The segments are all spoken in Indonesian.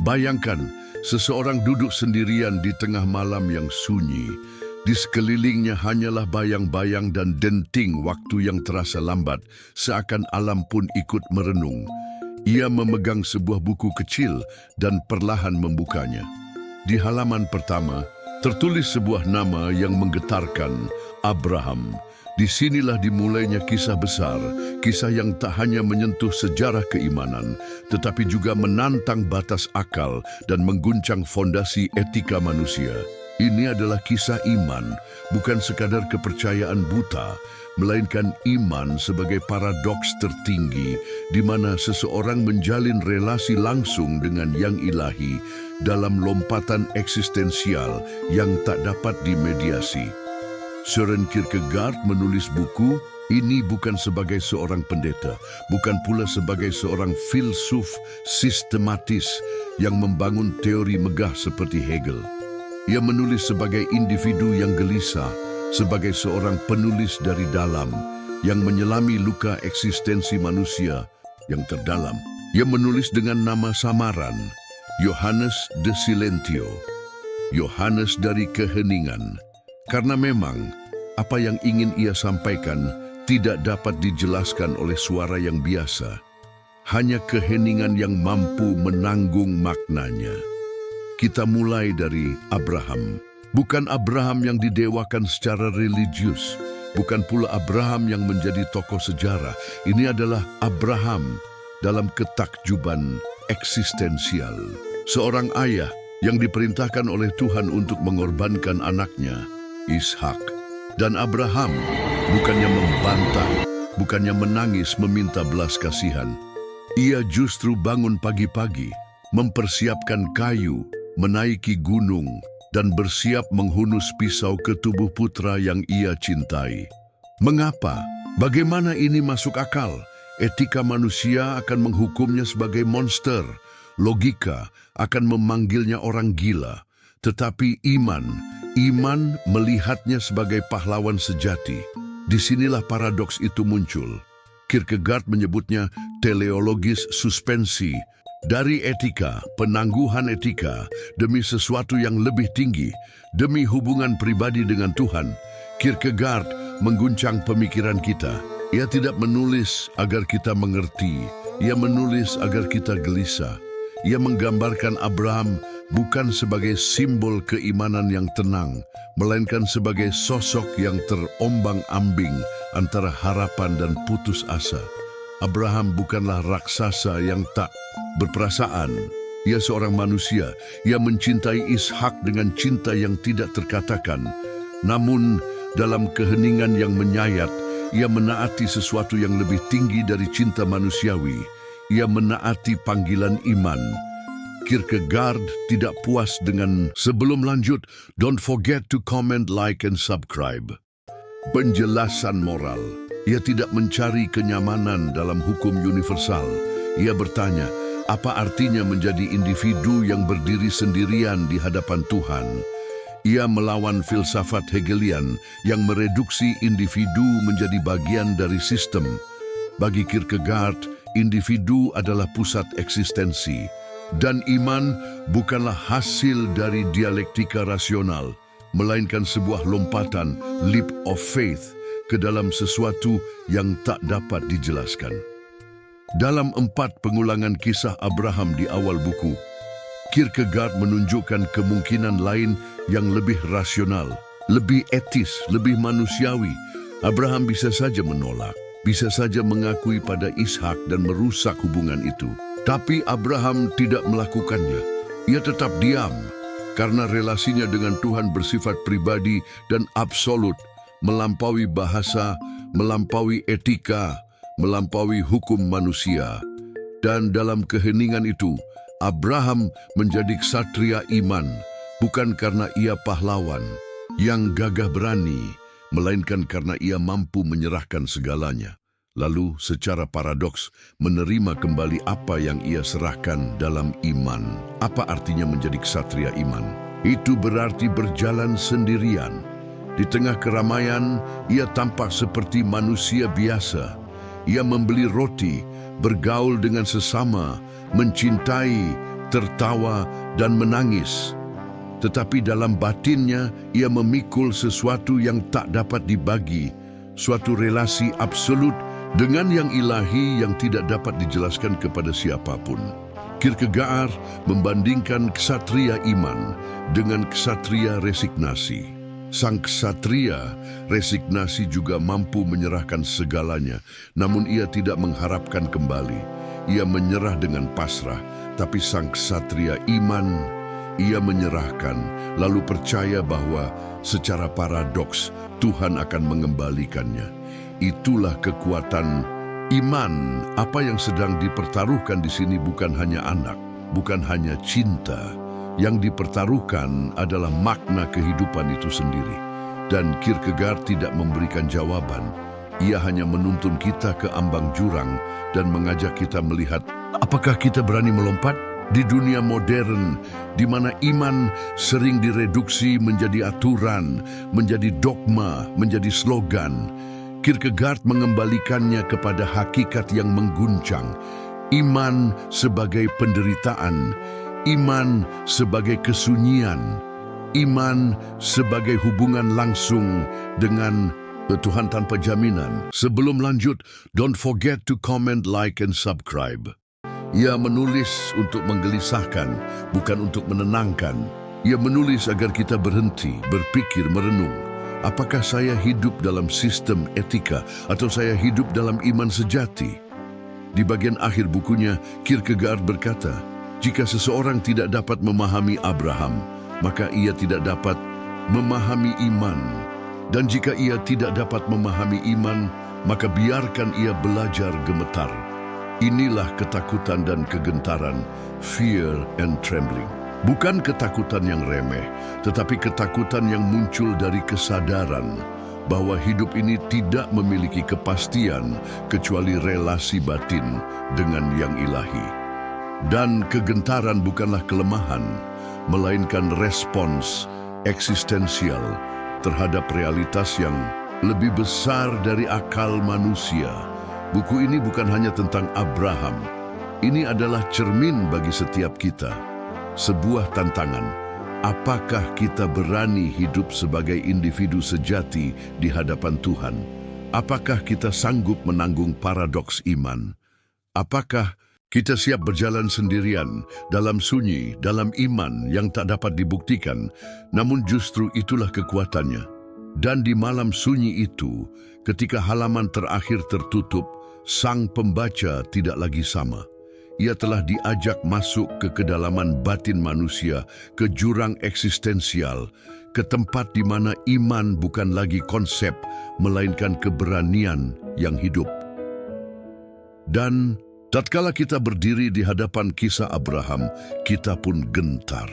Bayangkan, seseorang duduk sendirian di tengah malam yang sunyi. Di sekelilingnya hanyalah bayang-bayang dan denting waktu yang terasa lambat, seakan alam pun ikut merenung. Ia memegang sebuah buku kecil dan perlahan membukanya. Di halaman pertama, tertulis sebuah nama yang menggetarkan, Abraham. Disinilah dimulainya kisah besar, kisah yang tak hanya menyentuh sejarah keimanan, tetapi juga menantang batas akal dan mengguncang fondasi etika manusia. Ini adalah kisah iman, bukan sekadar kepercayaan buta, melainkan iman sebagai paradoks tertinggi, di mana seseorang menjalin relasi langsung dengan yang ilahi dalam lompatan eksistensial yang tak dapat dimediasi. Søren Kierkegaard menulis buku ini bukan sebagai seorang pendeta, bukan pula sebagai seorang filsuf sistematis yang membangun teori megah seperti Hegel. Ia menulis sebagai individu yang gelisah, sebagai seorang penulis dari dalam yang menyelami luka eksistensi manusia yang terdalam. Ia menulis dengan nama samaran, Johannes de Silentio, Yohanes dari keheningan, karena memang apa yang ingin ia sampaikan tidak dapat dijelaskan oleh suara yang biasa. Hanya keheningan yang mampu menanggung maknanya. Kita mulai dari Abraham. Bukan Abraham yang didewakan secara religius. Bukan pula Abraham yang menjadi tokoh sejarah. Ini adalah Abraham dalam ketakjuban eksistensial. Seorang ayah yang diperintahkan oleh Tuhan untuk mengorbankan anaknya, Ishak. Dan Abraham bukannya membantah, bukannya menangis meminta belas kasihan. Ia justru bangun pagi-pagi, mempersiapkan kayu, menaiki gunung, dan bersiap menghunus pisau ke tubuh putra yang ia cintai. Mengapa? Bagaimana ini masuk akal? Etika manusia akan menghukumnya sebagai monster. Logika akan memanggilnya orang gila. Tetapi iman melihatnya sebagai pahlawan sejati. Disinilah paradoks itu muncul. Kierkegaard menyebutnya teleologis suspensi. Dari etika, penangguhan etika, demi sesuatu yang lebih tinggi, demi hubungan pribadi dengan Tuhan, Kierkegaard mengguncang pemikiran kita. Ia tidak menulis agar kita mengerti, ia menulis agar kita gelisah. Ia menggambarkan Abraham bukan sebagai simbol keimanan yang tenang, melainkan sebagai sosok yang terombang-ambing antara harapan dan putus asa. Abraham bukanlah raksasa yang tak berperasaan. Ia seorang manusia. Ia mencintai Ishak dengan cinta yang tidak terkatakan. Namun, dalam keheningan yang menyayat, ia menaati sesuatu yang lebih tinggi dari cinta manusiawi. Ia menaati panggilan iman. Kierkegaard tidak puas dengan sebelum lanjut, don't forget to comment, like, and subscribe. Penjelasan moral. Ia tidak mencari kenyamanan dalam hukum universal. Ia bertanya, apa artinya menjadi individu yang berdiri sendirian di hadapan Tuhan? Ia melawan filsafat Hegelian yang mereduksi individu menjadi bagian dari sistem. Bagi Kierkegaard, individu adalah pusat eksistensi. Dan iman bukanlah hasil dari dialektika rasional, melainkan sebuah lompatan, leap of faith, ke dalam sesuatu yang tak dapat dijelaskan. Dalam 4 pengulangan kisah Abraham di awal buku, Kierkegaard menunjukkan kemungkinan lain yang lebih rasional, lebih etis, lebih manusiawi. Abraham bisa saja menolak, bisa saja mengakui pada Ishak dan merusak hubungan itu. Tapi Abraham tidak melakukannya. Ia tetap diam, karena relasinya dengan Tuhan bersifat pribadi dan absolut, melampaui bahasa, melampaui etika, melampaui hukum manusia. Dan dalam keheningan itu, Abraham menjadi ksatria iman, bukan karena ia pahlawan yang gagah berani, melainkan karena ia mampu menyerahkan segalanya. Lalu secara paradoks menerima kembali apa yang ia serahkan dalam iman. Apa artinya menjadi ksatria iman? Itu berarti berjalan sendirian. Di tengah keramaian, ia tampak seperti manusia biasa. Ia membeli roti, bergaul dengan sesama, mencintai tertawa, dan menangis. Tetapi dalam batinnya, ia memikul sesuatu yang tak dapat dibagi, suatu relasi absolut dengan yang ilahi yang tidak dapat dijelaskan kepada siapapun. Kierkegaard membandingkan ksatria iman dengan ksatria resignasi. Sang ksatria resignasi juga mampu menyerahkan segalanya, namun ia tidak mengharapkan kembali. Ia menyerah dengan pasrah, tapi sang ksatria iman, ia menyerahkan, lalu percaya bahwa secara paradoks Tuhan akan mengembalikannya. Itulah kekuatan iman. Apa yang sedang dipertaruhkan di sini bukan hanya anak, bukan hanya cinta. Yang dipertaruhkan adalah makna kehidupan itu sendiri. Dan Kierkegaard tidak memberikan jawaban. Ia hanya menuntun kita ke ambang jurang dan mengajak kita melihat apakah kita berani melompat di dunia modern di mana iman sering direduksi menjadi aturan, menjadi dogma, menjadi slogan. Kierkegaard mengembalikannya kepada hakikat yang mengguncang. Iman sebagai penderitaan, iman sebagai kesunyian, iman sebagai hubungan langsung dengan Tuhan tanpa jaminan. Sebelum lanjut, don't forget to comment, like, and subscribe. Ia menulis untuk menggelisahkan, bukan untuk menenangkan. Ia menulis agar kita berhenti, berpikir, merenung. Apakah saya hidup dalam sistem etika atau saya hidup dalam iman sejati? Di bagian akhir bukunya, Kierkegaard berkata, jika seseorang tidak dapat memahami Abraham, maka ia tidak dapat memahami iman. Dan jika ia tidak dapat memahami iman, maka biarkan ia belajar gemetar. Inilah ketakutan dan kegentaran, fear and trembling. Bukan ketakutan yang remeh, tetapi ketakutan yang muncul dari kesadaran bahwa hidup ini tidak memiliki kepastian kecuali relasi batin dengan yang ilahi. Dan kegentaran bukanlah kelemahan, melainkan respons eksistensial terhadap realitas yang lebih besar dari akal manusia. Buku ini bukan hanya tentang Abraham. Ini adalah cermin bagi setiap kita. Sebuah tantangan. Apakah kita berani hidup sebagai individu sejati di hadapan Tuhan? Apakah kita sanggup menanggung paradoks iman? Apakah kita siap berjalan sendirian, dalam sunyi, dalam iman yang tak dapat dibuktikan, namun justru itulah kekuatannya. Dan di malam sunyi itu, ketika halaman terakhir tertutup, sang pembaca tidak lagi sama. Ia telah diajak masuk ke kedalaman batin manusia, ke jurang eksistensial, ke tempat di mana iman bukan lagi konsep, melainkan keberanian yang hidup. Dan tatkala kita berdiri di hadapan kisah Abraham, kita pun gentar.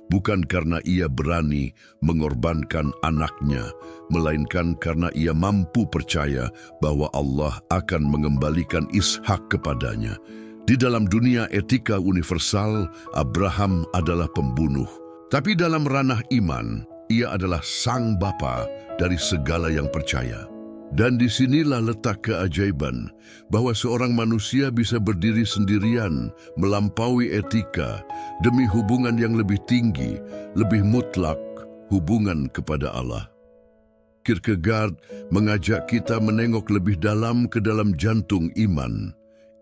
Bukan karena ia berani mengorbankan anaknya, melainkan karena ia mampu percaya bahwa Allah akan mengembalikan Ishak kepadanya. Di dalam dunia etika universal, Abraham adalah pembunuh. Tapi dalam ranah iman, ia adalah sang bapa dari segala yang percaya. Dan disinilah letak keajaiban, bahwa seorang manusia bisa berdiri sendirian, melampaui etika, demi hubungan yang lebih tinggi, lebih mutlak, hubungan kepada Allah. Kierkegaard mengajak kita menengok lebih dalam ke dalam jantung iman.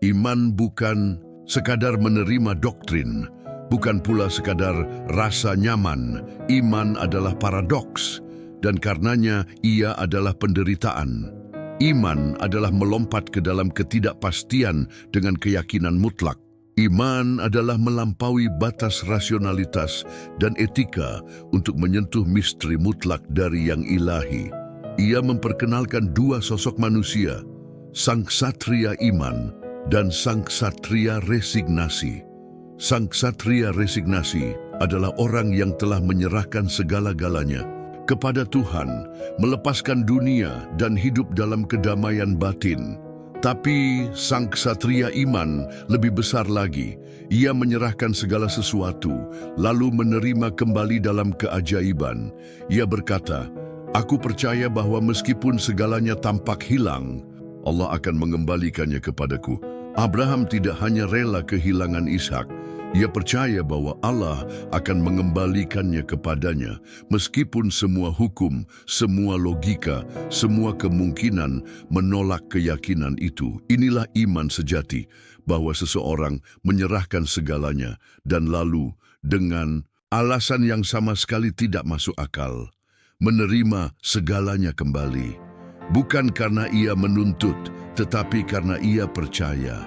Iman bukan sekadar menerima doktrin, bukan pula sekadar rasa nyaman. Iman adalah paradoks, dan karenanya ia adalah penderitaan. Iman adalah melompat ke dalam ketidakpastian dengan keyakinan mutlak. Iman adalah melampaui batas rasionalitas dan etika untuk menyentuh misteri mutlak dari yang ilahi. Ia memperkenalkan dua sosok manusia, sang ksatria iman dan sang ksatria resignasi. Sang ksatria resignasi adalah orang yang telah menyerahkan segala-galanya kepada Tuhan, melepaskan dunia dan hidup dalam kedamaian batin. Tapi sang ksatria iman lebih besar lagi. Ia menyerahkan segala sesuatu, lalu menerima kembali dalam keajaiban. Ia berkata, "Aku percaya bahwa meskipun segalanya tampak hilang, Allah akan mengembalikannya kepadaku." Abraham tidak hanya rela kehilangan Ishak, Ia percaya bahwa Allah akan mengembalikannya kepadanya, meskipun semua hukum, semua logika, semua kemungkinan menolak keyakinan itu. Inilah iman sejati, bahwa seseorang menyerahkan segalanya dan lalu dengan alasan yang sama sekali tidak masuk akal, menerima segalanya kembali. Bukan karena ia menuntut, tetapi karena ia percaya.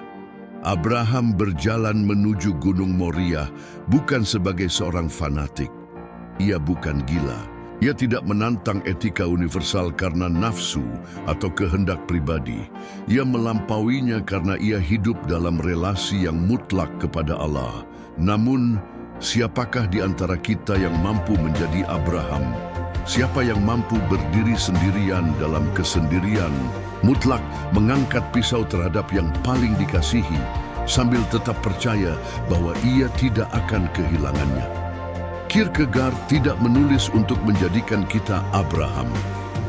Abraham berjalan menuju Gunung Moriah bukan sebagai seorang fanatik. Ia bukan gila. Ia tidak menantang etika universal karena nafsu atau kehendak pribadi. Ia melampauinya karena ia hidup dalam relasi yang mutlak kepada Allah. Namun, siapakah di antara kita yang mampu menjadi Abraham? Siapa yang mampu berdiri sendirian dalam kesendirian, mutlak mengangkat pisau terhadap yang paling dikasihi, sambil tetap percaya bahwa ia tidak akan kehilangannya? Kierkegaard tidak menulis untuk menjadikan kita Abraham.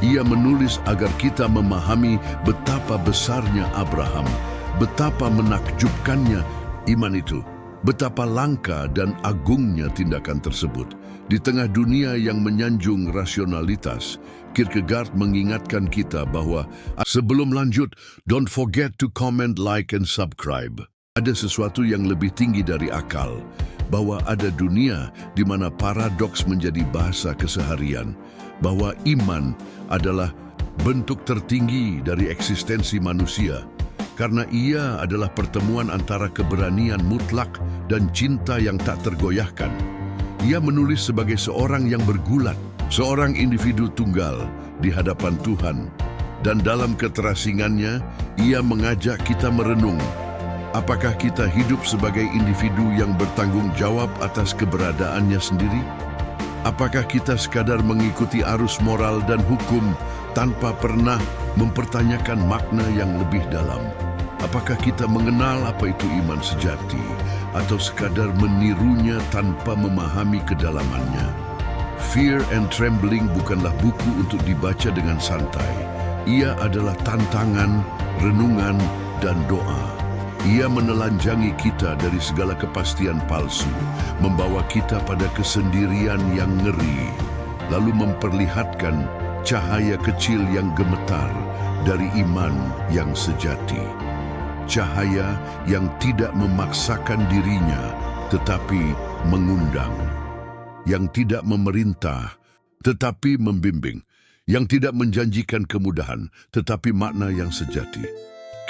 Ia menulis agar kita memahami betapa besarnya Abraham, betapa menakjubkannya iman itu, betapa langka dan agungnya tindakan tersebut. Di tengah dunia yang menyanjung rasionalitas, Kierkegaard mengingatkan kita bahwa sebelum lanjut, don't forget to comment, like, and subscribe. Ada sesuatu yang lebih tinggi dari akal, bahwa ada dunia di mana paradoks menjadi bahasa keseharian, bahwa iman adalah bentuk tertinggi dari eksistensi manusia, karena ia adalah pertemuan antara keberanian mutlak dan cinta yang tak tergoyahkan. Ia menulis sebagai seorang yang bergulat, seorang individu tunggal di hadapan Tuhan. Dan dalam keterasingannya, ia mengajak kita merenung, apakah kita hidup sebagai individu yang bertanggung jawab atas keberadaannya sendiri? Apakah kita sekadar mengikuti arus moral dan hukum tanpa pernah mempertanyakan makna yang lebih dalam? Apakah kita mengenal apa itu iman sejati, atau sekadar menirunya tanpa memahami kedalamannya? Fear and Trembling bukanlah buku untuk dibaca dengan santai. Ia adalah tantangan, renungan, dan doa. Ia menelanjangi kita dari segala kepastian palsu, membawa kita pada kesendirian yang ngeri, lalu memperlihatkan cahaya kecil yang gemetar dari iman yang sejati. Cahaya yang tidak memaksakan dirinya, tetapi mengundang. Yang tidak memerintah, tetapi membimbing. Yang tidak menjanjikan kemudahan, tetapi makna yang sejati.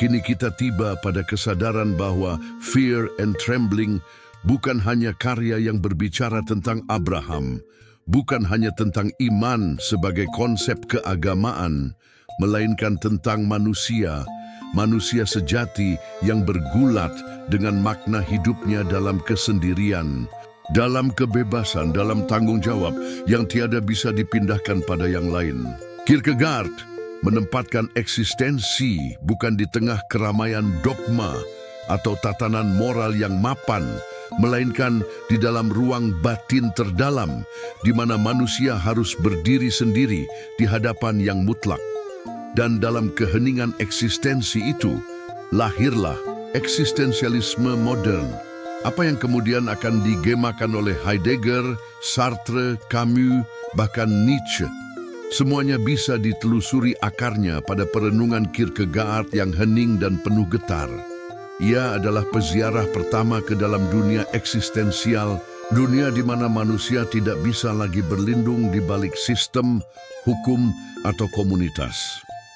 Kini kita tiba pada kesadaran bahwa Fear and Trembling bukan hanya karya yang berbicara tentang Abraham, bukan hanya tentang iman sebagai konsep keagamaan, melainkan tentang manusia sejati yang bergulat dengan makna hidupnya dalam kesendirian, dalam kebebasan, dalam tanggung jawab yang tiada bisa dipindahkan pada yang lain. Kierkegaard menempatkan eksistensi bukan di tengah keramaian dogma atau tatanan moral yang mapan, melainkan di dalam ruang batin terdalam, di mana manusia harus berdiri sendiri di hadapan yang mutlak. Dan dalam keheningan eksistensi itu, lahirlah eksistensialisme modern. Apa yang kemudian akan digemakan oleh Heidegger, Sartre, Camus, bahkan Nietzsche. Semuanya bisa ditelusuri akarnya pada perenungan Kierkegaard yang hening dan penuh getar. Ia adalah peziarah pertama ke dalam dunia eksistensial, dunia di mana manusia tidak bisa lagi berlindung di balik sistem, hukum, atau komunitas.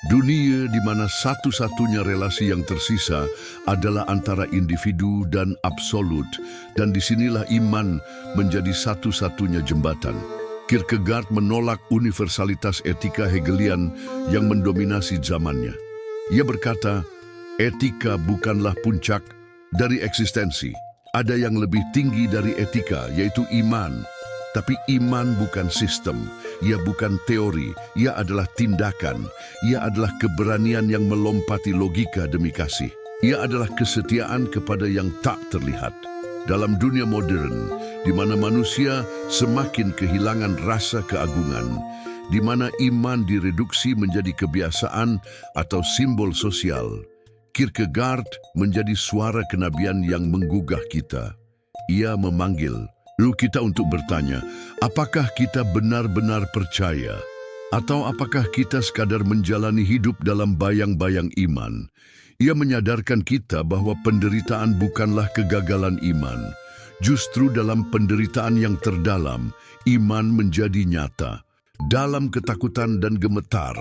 Dunia di mana satu-satunya relasi yang tersisa adalah antara individu dan absolut, dan disinilah iman menjadi satu-satunya jembatan. Kierkegaard menolak universalitas etika Hegelian yang mendominasi zamannya. Ia berkata, etika bukanlah puncak dari eksistensi. Ada yang lebih tinggi dari etika, yaitu iman. Tapi iman bukan sistem, ia bukan teori, ia adalah tindakan. Ia adalah keberanian yang melompati logika demi kasih. Ia adalah kesetiaan kepada yang tak terlihat. Dalam dunia modern, di mana manusia semakin kehilangan rasa keagungan, di mana iman direduksi menjadi kebiasaan atau simbol sosial, Kierkegaard menjadi suara kenabian yang menggugah kita. Ia memanggil kita untuk bertanya, apakah kita benar-benar percaya? Atau apakah kita sekadar menjalani hidup dalam bayang-bayang iman? Ia menyadarkan kita bahwa penderitaan bukanlah kegagalan iman. Justru dalam penderitaan yang terdalam, iman menjadi nyata. Dalam ketakutan dan gemetar,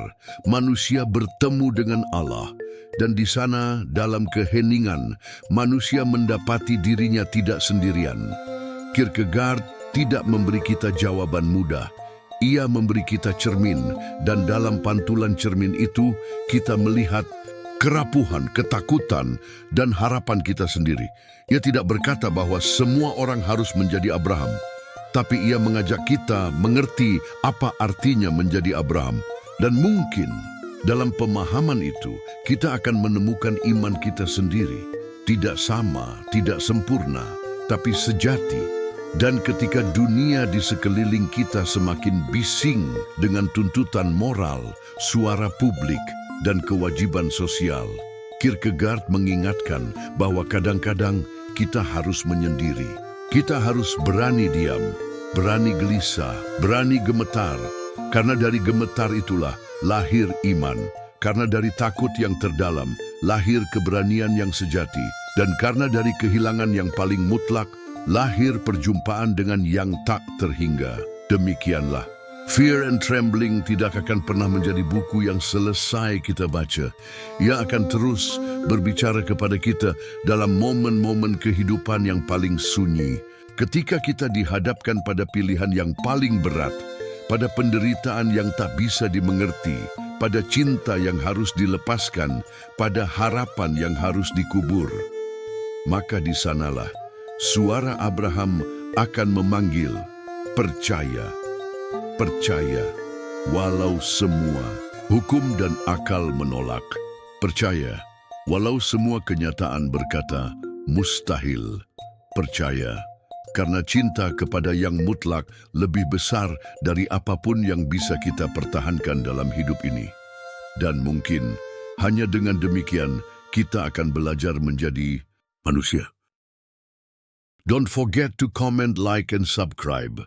manusia bertemu dengan Allah. Dan di sana, dalam keheningan, manusia mendapati dirinya tidak sendirian. Kierkegaard tidak memberi kita jawaban mudah. Ia memberi kita cermin, dan dalam pantulan cermin itu, kita melihat kerapuhan, ketakutan, dan harapan kita sendiri. Ia tidak berkata bahwa semua orang harus menjadi Abraham, tapi ia mengajak kita mengerti apa artinya menjadi Abraham. Dan mungkin dalam pemahaman itu, kita akan menemukan iman kita sendiri. Tidak sama, tidak sempurna, tapi sejati. Dan ketika dunia di sekeliling kita semakin bising dengan tuntutan moral, suara publik, dan kewajiban sosial, Kierkegaard mengingatkan bahwa kadang-kadang kita harus menyendiri. Kita harus berani diam, berani gelisah, berani gemetar. Karena dari gemetar itulah lahir iman. Karena dari takut yang terdalam, lahir keberanian yang sejati. Dan karena dari kehilangan yang paling mutlak, lahir perjumpaan dengan yang tak terhingga. Demikianlah. Fear and Trembling tidak akan pernah menjadi buku yang selesai kita baca. Ia akan terus berbicara kepada kita dalam momen-momen kehidupan yang paling sunyi. Ketika kita dihadapkan pada pilihan yang paling berat, pada penderitaan yang tak bisa dimengerti, pada cinta yang harus dilepaskan, pada harapan yang harus dikubur. Maka di sanalah suara Abraham akan memanggil, percaya, percaya, walau semua hukum dan akal menolak. Percaya, walau semua kenyataan berkata mustahil. Percaya, karena cinta kepada yang mutlak lebih besar dari apapun yang bisa kita pertahankan dalam hidup ini. Dan mungkin hanya dengan demikian kita akan belajar menjadi manusia. Don't forget to comment, like, and subscribe.